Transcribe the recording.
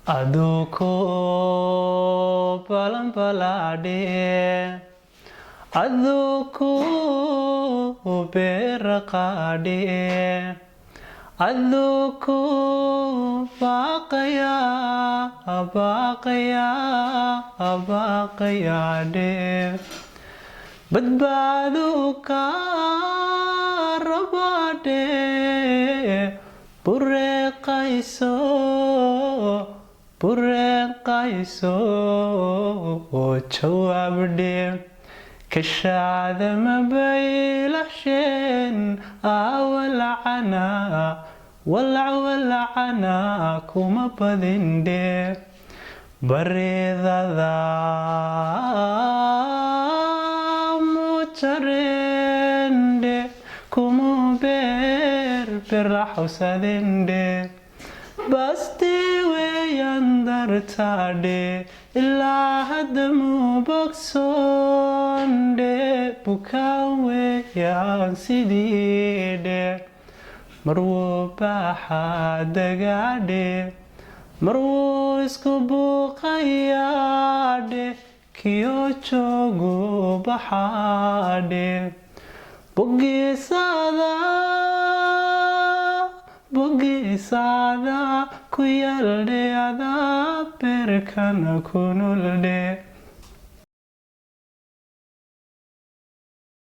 Aduku palam palade, aduku berakade, aduku baqaya, baqaya, baqaya de, badbadu ka rabade, bureqaiso. Bureqaiso jawabde kashada mabaylashin walacana kuma badinde baridada mutarende kuma beraxusadinde basti yandartade illa hadamu bogsonde bukawe yan sidide marwo baxa dagade marwo isku buqayade kiyo jogo baxade bogisada ku yaldhe ada berkana kunulde